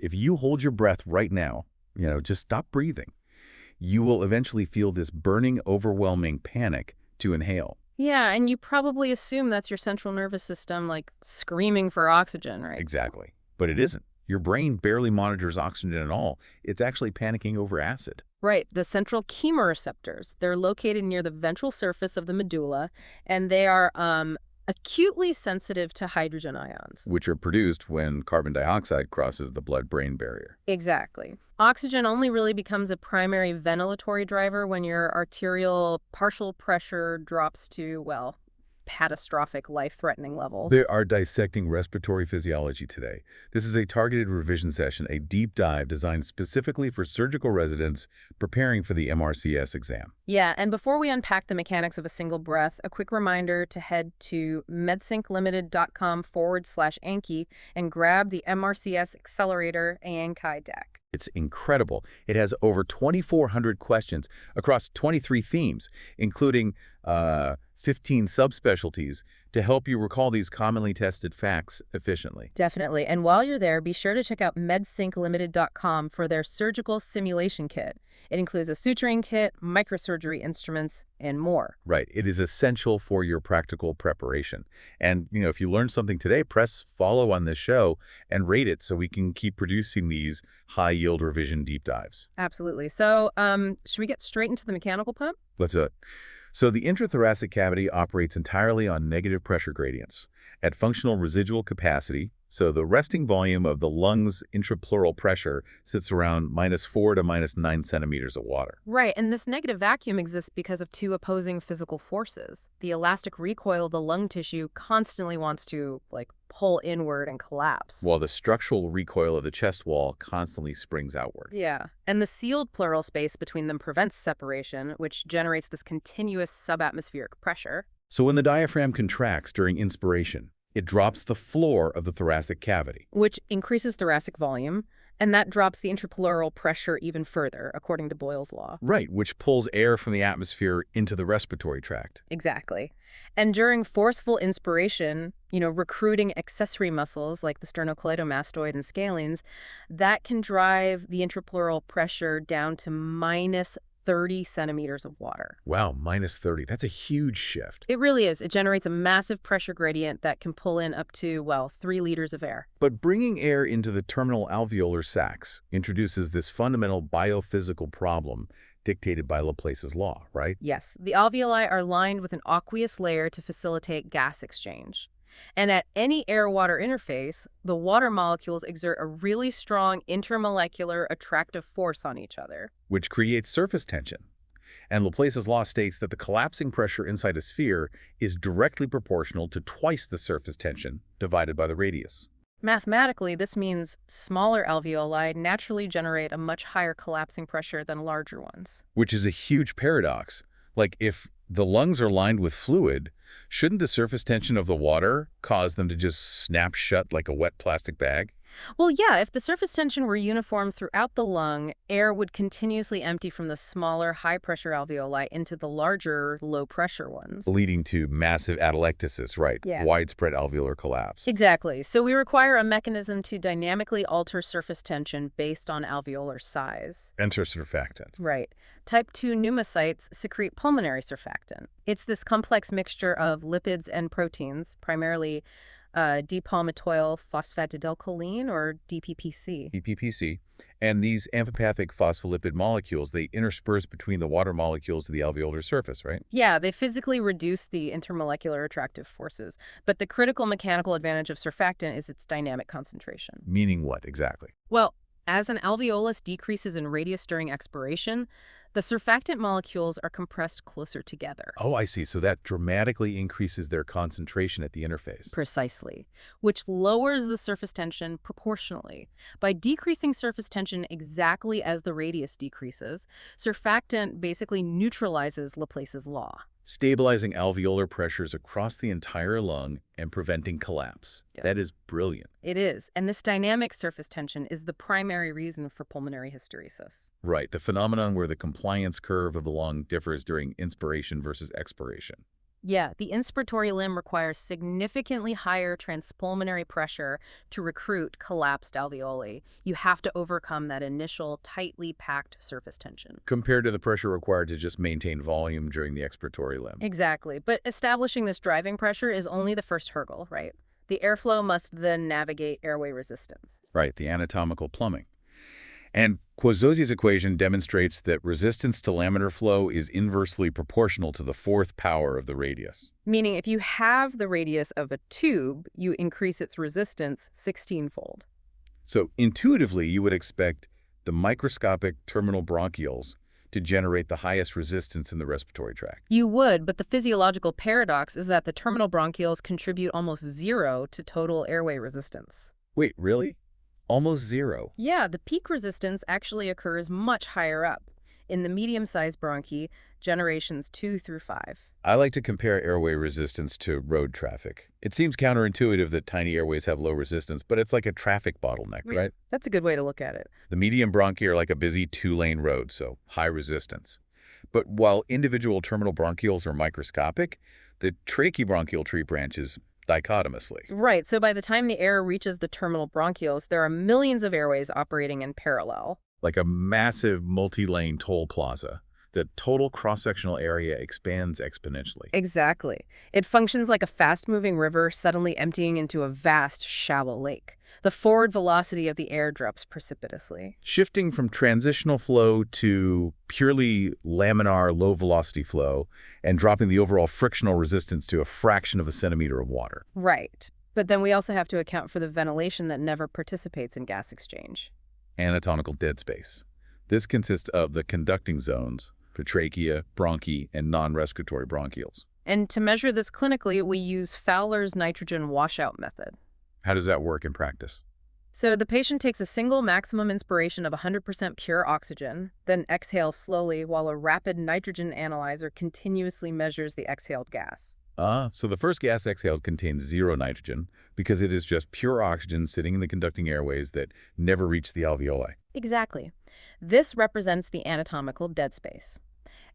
If you hold your breath right now, just stop breathing, you will eventually feel this burning, overwhelming panic to inhale. Yeah, and you probably assume that's your central nervous system, like, screaming for oxygen, right? Exactly. But it isn't. Your brain barely monitors oxygen at all. It's actually panicking over acid, Right, the central chemoreceptors. They're located near the ventral surface of the medulla, and they are acutely sensitive to hydrogen ions. which are produced when carbon dioxide crosses the blood-brain barrier. Exactly. Oxygen only really becomes a primary ventilatory driver when your arterial partial pressure drops to, well, catastrophic life-threatening They levels. are dissecting respiratory physiology today. This is a targeted revision session, a deep dive designed specifically for surgical residents preparing for the MRCS exam. Yeah, and before we unpack the mechanics of a single breath, a quick reminder to head to medsynclimited.com/ANKI and grab the MRCS Accelerator ANKI deck. It's incredible. It has over 2,400 questions across 23 themes, including 15 subspecialties to help you recall these commonly tested facts efficiently. Definitely. And while you're there, be sure to check out medsynclimited.com for their surgical simulation kit. It includes a suturing kit, microsurgery instruments, and more. Right. It is essential for your practical preparation. And, if you learned something today, press follow on this show and rate it so we can keep producing these high-yield revision deep dives. Absolutely. So, should we get straight into the mechanical pump? Let's do it. So the intrathoracic cavity operates entirely on negative pressure gradients. At functional residual capacity, so the resting volume of the lungs' intrapleural pressure sits around -4 to -9 centimeters of water. Right, and this negative vacuum exists because of two opposing physical forces. The elastic recoil of the lung tissue constantly wants to, like, pull inward and collapse. While the structural recoil of the chest wall constantly springs outward. Yeah, and the sealed pleural space between them prevents separation, which generates this continuous subatmospheric pressure. So when the diaphragm contracts during inspiration, it drops the floor of the thoracic cavity. Which increases thoracic volume, and that drops the intrapleural pressure even further, according to Boyle's law. Right, which pulls air from the atmosphere into the respiratory tract. Exactly. And during forceful inspiration, recruiting accessory muscles like the sternocleidomastoid and scalenes, that can drive the intrapleural pressure down to -30 centimeters of water. Wow, -30. That's a huge shift. It really is. It generates a massive pressure gradient that can pull in up to, well, 3 liters of air. But bringing air into the terminal alveolar sacs introduces this fundamental biophysical problem dictated by Laplace's law, right? Yes, the alveoli are lined with an aqueous layer to facilitate gas exchange. And at any air-water interface, the water molecules exert a really strong intermolecular attractive force on each other. Which creates surface tension. And Laplace's law states that the collapsing pressure inside a sphere is directly proportional to twice the surface tension divided by the radius. Mathematically, this means smaller alveoli naturally generate a much higher collapsing pressure than larger ones. Which is a huge paradox. Like, if the lungs are lined with fluid, shouldn't the surface tension of the water cause them to just snap shut like a wet plastic bag? Well, yeah, if the surface tension were uniform throughout the lung, air would continuously empty from the smaller, high-pressure alveoli into the larger, low-pressure ones. Leading to massive atelectasis, right? Yeah. Widespread alveolar collapse. Exactly. So we require a mechanism to dynamically alter surface tension based on alveolar size. Enter surfactant. Right. Type 2 pneumocytes secrete pulmonary surfactant. It's this complex mixture of lipids and proteins, primarily D-palmitoyl phosphatidylcholine, or DPPC. DPPC. And these amphipathic phospholipid molecules, they intersperse between the water molecules of the alveolar surface, right? Yeah, they physically reduce the intermolecular attractive forces, but the critical mechanical advantage of surfactant is its dynamic concentration. Meaning what, exactly? Well, as an alveolus decreases in radius during expiration, the surfactant molecules are compressed closer together. Oh, I see. So that dramatically increases their concentration at the interface. Precisely, which lowers the surface tension proportionally. By decreasing surface tension exactly as the radius decreases, surfactant basically neutralizes Laplace's law. Stabilizing alveolar pressures across the entire lung and preventing collapse. Yeah. That is brilliant. It is, and this dynamic surface tension is the primary reason for pulmonary hysteresis. Right, the phenomenon where the compliance curve of the lung differs during inspiration versus expiration. Yeah, the inspiratory limb requires significantly higher transpulmonary pressure to recruit collapsed alveoli. You have to overcome that initial tightly packed surface tension. Compared to the pressure required to just maintain volume during the expiratory limb. Exactly, but establishing this driving pressure is only the first hurdle, right? The airflow must then navigate airway resistance. Right, the anatomical plumbing. And Quazosi's equation demonstrates that resistance to laminar flow is inversely proportional to the fourth power of the radius. Meaning if you have the radius of a tube, you increase its resistance 16-fold. So intuitively, you would expect the microscopic terminal bronchioles to generate the highest resistance in the respiratory tract. You would, but the physiological paradox is that the terminal bronchioles contribute almost zero to total airway resistance. Wait, really? Almost zero? Yeah, the peak resistance actually occurs much higher up, in the medium-sized bronchi, generations 2 through 5. I like to compare airway resistance to road traffic. It seems counterintuitive that tiny airways have low resistance, but it's like a traffic bottleneck, right? That's a good way to look at it. The medium bronchi are like a busy two-lane road, so high resistance. But while individual terminal bronchioles are microscopic, the trachebronchial tree branches dichotomously. Right, so by the time the air reaches the terminal bronchioles, there are millions of airways operating in parallel. Like a massive multi-lane toll plaza. The total cross-sectional area expands exponentially. Exactly. It functions like a fast-moving river suddenly emptying into a vast, shallow lake. The forward velocity of the air drops precipitously. Shifting from transitional flow to purely laminar low-velocity flow and dropping the overall frictional resistance to a fraction of a centimeter of water. Right. But then we also have to account for the ventilation that never participates in gas exchange. Anatomical dead space. This consists of the conducting zones, the trachea, bronchi, and non-respiratory bronchioles. And to measure this clinically, we use Fowler's nitrogen washout method. How does that work in practice? So the patient takes a single maximum inspiration of 100% pure oxygen, then exhales slowly while a rapid nitrogen analyzer continuously measures the exhaled gas. So the first gas exhaled contains zero nitrogen because it is just pure oxygen sitting in the conducting airways that never reach the alveoli. Exactly. This represents the anatomical dead space.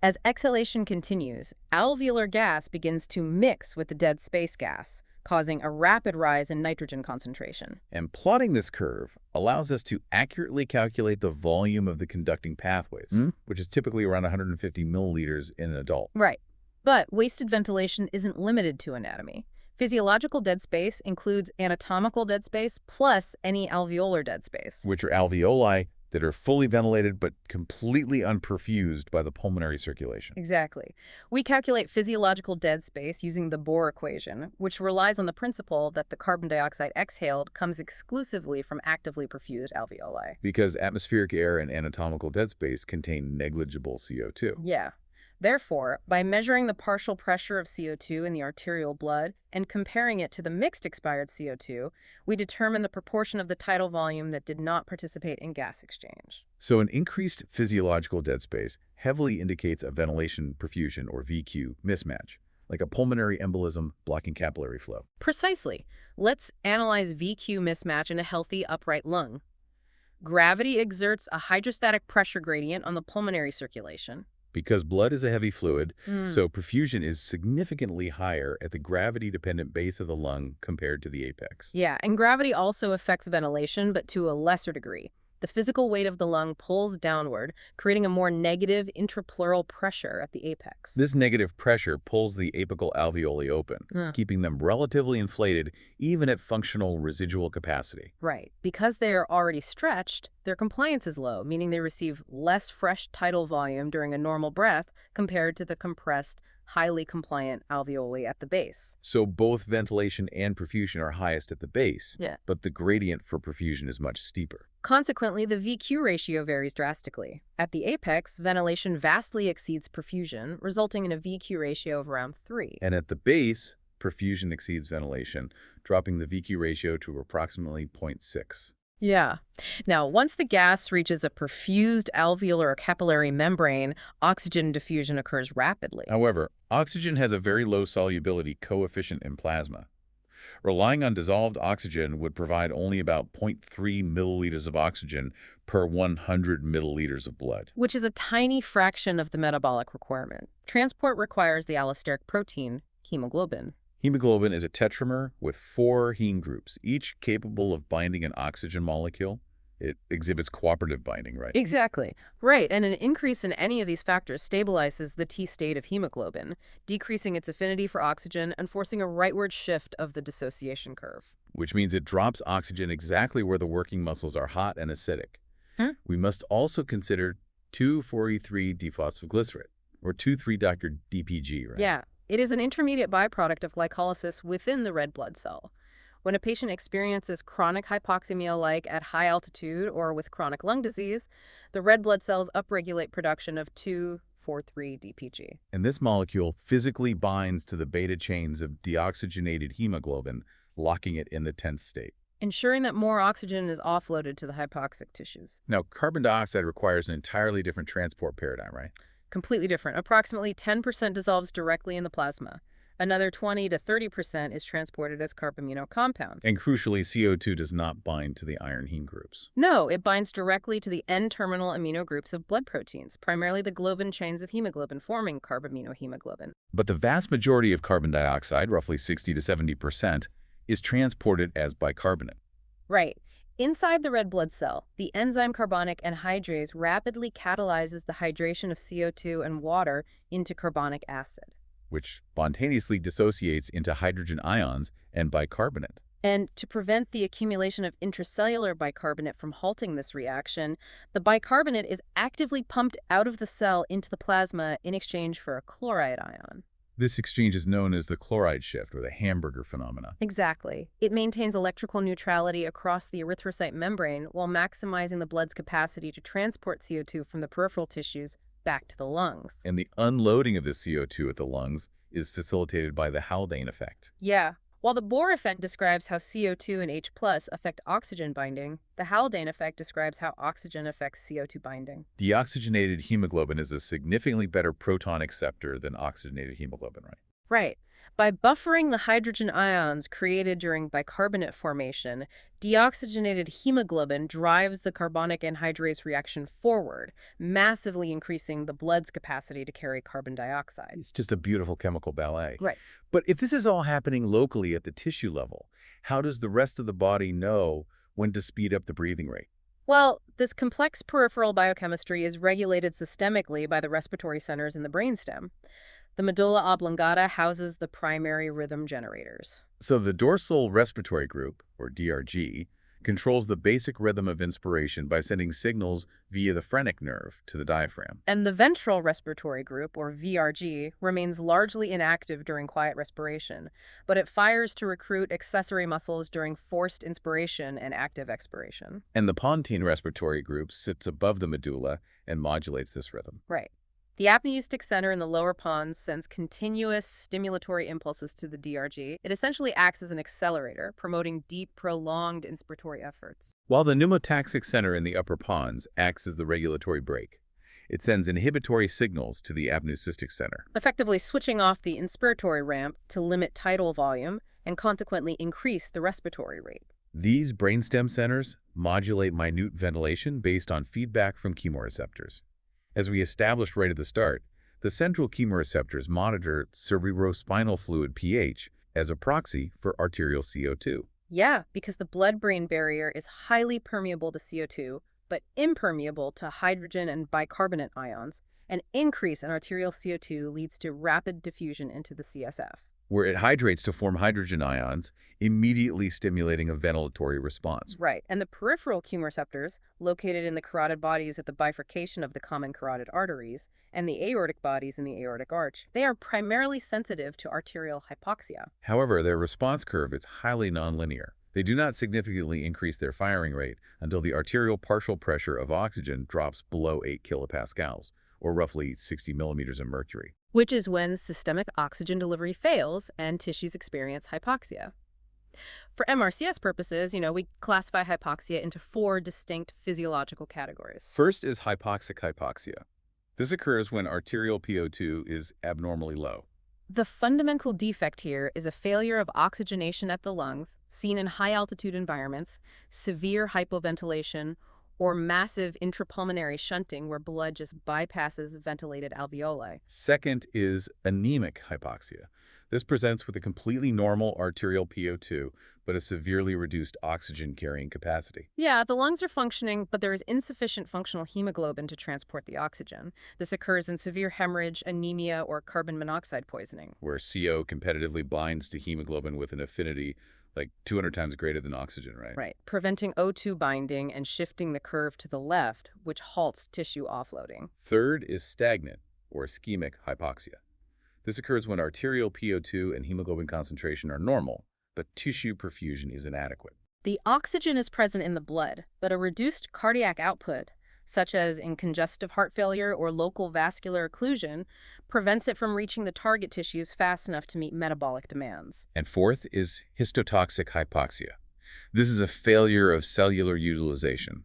As exhalation continues, alveolar gas begins to mix with the dead space gas, causing a rapid rise in nitrogen concentration. And plotting this curve allows us to accurately calculate the volume of the conducting pathways, which is typically around 150 milliliters in an adult. Right. But wasted ventilation isn't limited to anatomy. Physiological dead space includes anatomical dead space plus any alveolar dead space. Which are alveoli that are fully ventilated but completely unperfused by the pulmonary circulation. Exactly. We calculate physiological dead space using the Bohr equation, which relies on the principle that the carbon dioxide exhaled comes exclusively from actively perfused alveoli. Because atmospheric air and anatomical dead space contain negligible CO2. Yeah. Therefore, by measuring the partial pressure of CO2 in the arterial blood and comparing it to the mixed expired CO2, we determine the proportion of the tidal volume that did not participate in gas exchange. So an increased physiological dead space heavily indicates a ventilation perfusion, or VQ, mismatch, like a pulmonary embolism blocking capillary flow. Precisely. Let's analyze VQ mismatch in a healthy upright lung. Gravity exerts a hydrostatic pressure gradient on the pulmonary circulation. Because blood is a heavy fluid, so perfusion is significantly higher at the gravity-dependent base of the lung compared to the apex. Yeah, and gravity also affects ventilation, but to a lesser degree. The physical weight of the lung pulls downward, creating a more negative intrapleural pressure at the apex. This negative pressure pulls the apical alveoli open, keeping them relatively inflated even at functional residual capacity. Right. Because they are already stretched, their compliance is low, meaning they receive less fresh tidal volume during a normal breath compared to the compressed, highly compliant alveoli at the base. So both ventilation and perfusion are highest at the base, but the gradient for perfusion is much steeper. Consequently, the VQ ratio varies drastically. At the apex, ventilation vastly exceeds perfusion, resulting in a VQ ratio of around 3. And at the base, perfusion exceeds ventilation, dropping the VQ ratio to approximately 0.6. Yeah. Now, once the gas reaches a perfused alveolar or capillary membrane, oxygen diffusion occurs rapidly. However, oxygen has a very low solubility coefficient in plasma. Relying on dissolved oxygen would provide only about 0.3 milliliters of oxygen per 100 milliliters of blood. Which is a tiny fraction of the metabolic requirement. Transport requires the allosteric protein, Hemoglobin. Hemoglobin is a tetramer with 4 heme groups, each capable of binding an oxygen molecule. It exhibits cooperative binding, right? Exactly. Right, and an increase in any of these factors stabilizes the T state of hemoglobin, decreasing its affinity for oxygen and forcing a rightward shift of the dissociation curve. Which means it drops oxygen exactly where the working muscles are hot and acidic. Hmm? We must also consider 2,4,3-dephosphoglycerate, or 2,3-DPG, right? Yeah, it is an intermediate byproduct of glycolysis within the red blood cell. When a patient experiences chronic hypoxemia like at high altitude or with chronic lung disease, the red blood cells upregulate production of 2,4,3-DPG. And this molecule physically binds to the beta chains of deoxygenated hemoglobin, locking it in the tense state. Ensuring that more oxygen is offloaded to the hypoxic tissues. Now, carbon dioxide requires an entirely different transport paradigm, right? Completely different. Approximately 10% dissolves directly in the plasma. Another 20 to 30% is transported as carbamino compounds. And crucially, CO2 does not bind to the iron heme groups. No, it binds directly to the N-terminal amino groups of blood proteins, primarily the globin chains of hemoglobin forming carbaminohemoglobin. But the vast majority of carbon dioxide, roughly 60 to 70%, is transported as bicarbonate. Right. Inside the red blood cell, the enzyme carbonic anhydrase rapidly catalyzes the hydration of CO2 and water into carbonic acid. Which spontaneously dissociates into hydrogen ions and bicarbonate. And to prevent the accumulation of intracellular bicarbonate from halting this reaction, the bicarbonate is actively pumped out of the cell into the plasma in exchange for a chloride ion. This exchange is known as the chloride shift, or the hamburger phenomena. Exactly. It maintains electrical neutrality across the erythrocyte membrane while maximizing the blood's capacity to transport CO2 from the peripheral tissues back to the lungs. And the unloading of the CO2 at the lungs is facilitated by the Haldane effect. Yeah. While the Bohr effect describes how CO2 and H+ affect oxygen binding, the Haldane effect describes how oxygen affects CO2 binding. Deoxygenated hemoglobin is a significantly better proton acceptor than oxygenated hemoglobin, right? Right. By buffering the hydrogen ions created during bicarbonate formation, deoxygenated hemoglobin drives the carbonic anhydrase reaction forward, massively increasing the blood's capacity to carry carbon dioxide. It's just a beautiful chemical ballet. Right. But if this is all happening locally at the tissue level, how does the rest of the body know when to speed up the breathing rate? Well, this complex peripheral biochemistry is regulated systemically by the respiratory centers in the brainstem. The medulla oblongata houses the primary rhythm generators. So the dorsal respiratory group, or DRG, controls the basic rhythm of inspiration by sending signals via the phrenic nerve to the diaphragm. And the ventral respiratory group, or VRG, remains largely inactive during quiet respiration, but it fires to recruit accessory muscles during forced inspiration and active expiration. And the pontine respiratory group sits above the medulla and modulates this rhythm. Right. The apneustic center in the lower pons sends continuous stimulatory impulses to the DRG. It essentially acts as an accelerator, promoting deep, prolonged inspiratory efforts. While the pneumotaxic center in the upper pons acts as the regulatory brake. It sends inhibitory signals to the apneusistic center, Effectively switching off the inspiratory ramp to limit tidal volume and consequently increase the respiratory rate. These brainstem centers modulate minute ventilation based on feedback from chemoreceptors. As we established right at the start, the central chemoreceptors monitor cerebrospinal fluid pH as a proxy for arterial CO2. Yeah, because the blood-brain barrier is highly permeable to CO2, but impermeable to hydrogen and bicarbonate ions. An increase in arterial CO2 leads to rapid diffusion into the CSF, where it hydrates to form hydrogen ions, immediately stimulating a ventilatory response. Right, and the peripheral chemoreceptors, located in the carotid bodies at the bifurcation of the common carotid arteries, and the aortic bodies in the aortic arch, they are primarily sensitive to arterial hypoxia. However, their response curve is highly nonlinear. They do not significantly increase their firing rate until the arterial partial pressure of oxygen drops below 8 kilopascals, or roughly 60 millimeters of mercury. Which is when systemic oxygen delivery fails and tissues experience hypoxia. For MRCS purposes, we classify hypoxia into 4 distinct physiological categories. First is hypoxic hypoxia. This occurs when arterial PO2 is abnormally low. The fundamental defect here is a failure of oxygenation at the lungs, seen in high-altitude environments, severe hypoventilation, or massive intrapulmonary shunting where blood just bypasses ventilated alveoli. Second is anemic hypoxia. This presents with a completely normal arterial PO2, but a severely reduced oxygen carrying capacity, Yeah, the lungs are functioning, but there is insufficient functional hemoglobin to transport the oxygen. This occurs in severe hemorrhage, anemia, or carbon monoxide poisoning. where CO competitively binds to hemoglobin with an affinity like 200 times greater than oxygen, right? Right, preventing O2 binding and shifting the curve to the left, which halts tissue offloading. Third is stagnant, or ischemic hypoxia. This occurs when arterial PO2 and hemoglobin concentration are normal, but tissue perfusion is inadequate. The oxygen is present in the blood, but a reduced cardiac output, such as in congestive heart failure or local vascular occlusion, prevents it from reaching the target tissues fast enough to meet metabolic demands. And fourth is histotoxic hypoxia. This is a failure of cellular utilization.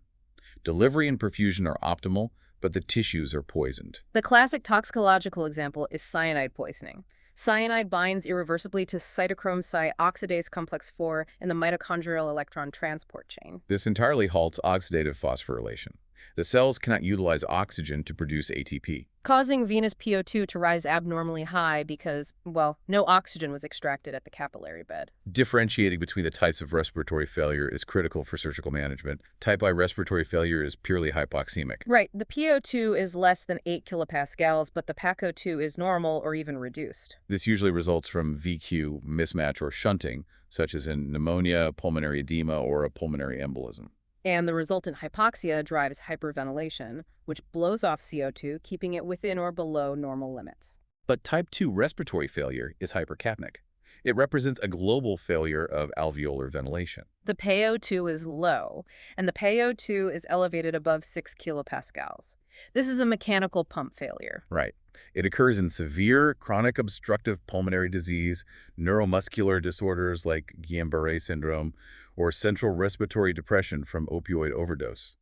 Delivery and perfusion are optimal, but the tissues are poisoned. The classic toxicological example is cyanide poisoning. Cyanide binds irreversibly to cytochrome oxidase complex 4 in the mitochondrial electron transport chain. This entirely halts oxidative phosphorylation. The cells cannot utilize oxygen to produce ATP. Causing venous PO2 to rise abnormally high because, well, no oxygen was extracted at the capillary bed. Differentiating between the types of respiratory failure is critical for surgical management. Type I respiratory failure is purely hypoxemic. Right, the PO2 is less than 8 kilopascals, but the PaCO2 is normal or even reduced. This usually results from VQ mismatch or shunting, such as in pneumonia, pulmonary edema, or a pulmonary embolism. And the resultant hypoxia drives hyperventilation, which blows off CO2, keeping it within or below normal limits. But type 2 respiratory failure is hypercapnic. It represents a global failure of alveolar ventilation. The PaO2 is low, and the PaO2 is elevated above 6 kilopascals. This is a mechanical pump failure. Right. It occurs in severe chronic obstructive pulmonary disease, neuromuscular disorders like Guillain-Barré syndrome, or central respiratory depression from opioid overdose.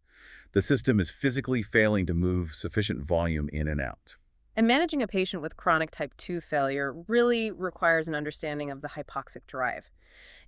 The system is physically failing to move sufficient volume in and out. And managing a patient with chronic type 2 failure really requires an understanding of the hypoxic drive.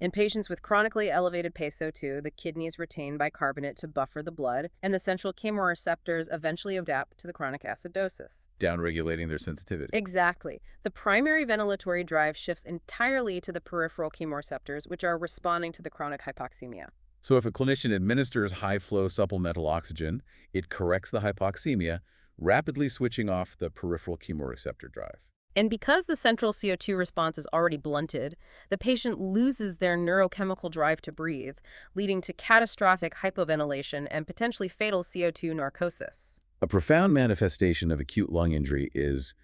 In patients with chronically elevated PaCO2, the kidneys retain bicarbonate to buffer the blood, and the central chemoreceptors eventually adapt to the chronic acidosis. Downregulating their sensitivity. Exactly. The primary ventilatory drive shifts entirely to the peripheral chemoreceptors, which are responding to the chronic hypoxemia. So if a clinician administers high-flow supplemental oxygen, it corrects the hypoxemia, rapidly switching off the peripheral chemoreceptor drive. And because the central CO2 response is already blunted, the patient loses their neurochemical drive to breathe, leading to catastrophic hypoventilation and potentially fatal CO2 narcosis. A profound manifestation of acute lung injury is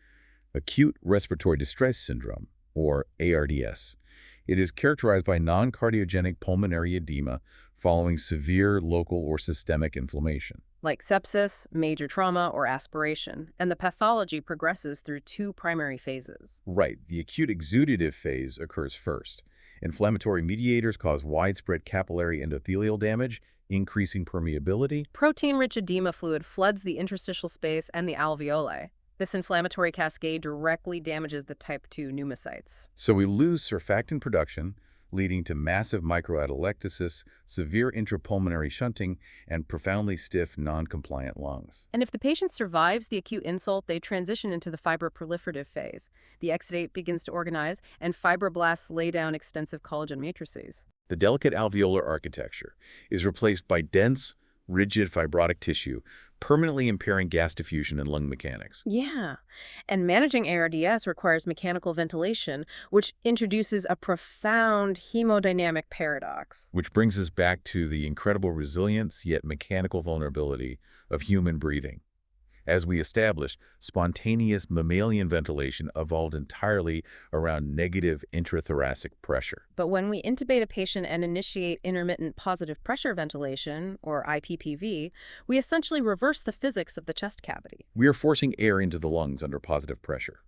acute respiratory distress syndrome, or ARDS. It is characterized by non-cardiogenic pulmonary edema following severe local or systemic inflammation. Like sepsis, major trauma, or aspiration, and the pathology progresses through two primary phases. Right, the acute exudative phase occurs first. Inflammatory mediators cause widespread capillary endothelial damage, increasing permeability. Protein-rich edema fluid floods the interstitial space and the alveoli. This inflammatory cascade directly damages the type 2 pneumocytes. So we lose surfactant production, leading to massive microatelectasis, severe intrapulmonary shunting, and profoundly stiff, non-compliant lungs. And if the patient survives the acute insult, they transition into the fibroproliferative phase. The exudate begins to organize, and fibroblasts lay down extensive collagen matrices. The delicate alveolar architecture is replaced by dense, rigid fibrotic tissue, permanently impairing gas diffusion and lung mechanics. Yeah, and managing ARDS requires mechanical ventilation, which introduces a profound hemodynamic paradox. Which brings us back to the incredible resilience yet mechanical vulnerability of human breathing. As we established, spontaneous mammalian ventilation evolved entirely around negative intrathoracic pressure. But when we intubate a patient and initiate intermittent positive pressure ventilation, or IPPV, we essentially reverse the physics of the chest cavity. We are forcing air into the lungs under positive pressure.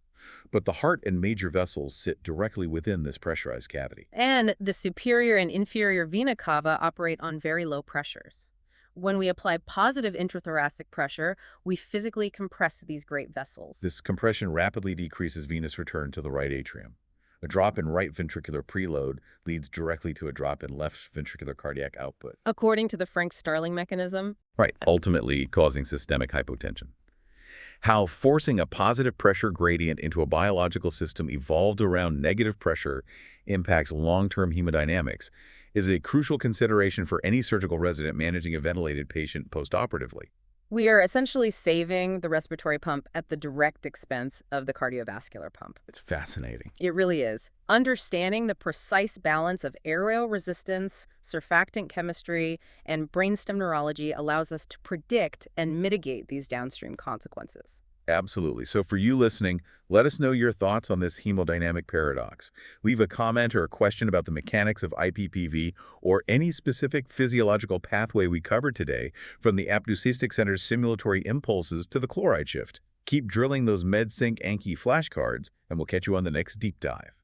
But the heart and major vessels sit directly within this pressurized cavity. And the superior and inferior vena cava operate on very low pressures. When we apply positive intrathoracic pressure, we physically compress these great vessels. This compression rapidly decreases venous return to the right atrium. A drop in right ventricular preload leads directly to a drop in left ventricular cardiac output. According to the Frank-Starling mechanism? Right, ultimately causing systemic hypotension. How forcing a positive pressure gradient into a biological system evolved around negative pressure impacts long-term hemodynamics is a crucial consideration for any surgical resident managing a ventilated patient postoperatively. We are essentially saving the respiratory pump at the direct expense of the cardiovascular pump. It's fascinating. It really is. Understanding the precise balance of aerial resistance, surfactant chemistry, and brainstem neurology allows us to predict and mitigate these downstream consequences. Absolutely. So for you listening, let us know your thoughts on this hemodynamic paradox. Leave a comment or a question about the mechanics of IPPV or any specific physiological pathway we covered today, from the Apneucistic Center's simulatory impulses to the chloride shift. Keep drilling those MedSync Anki flashcards, and we'll catch you on the next deep dive.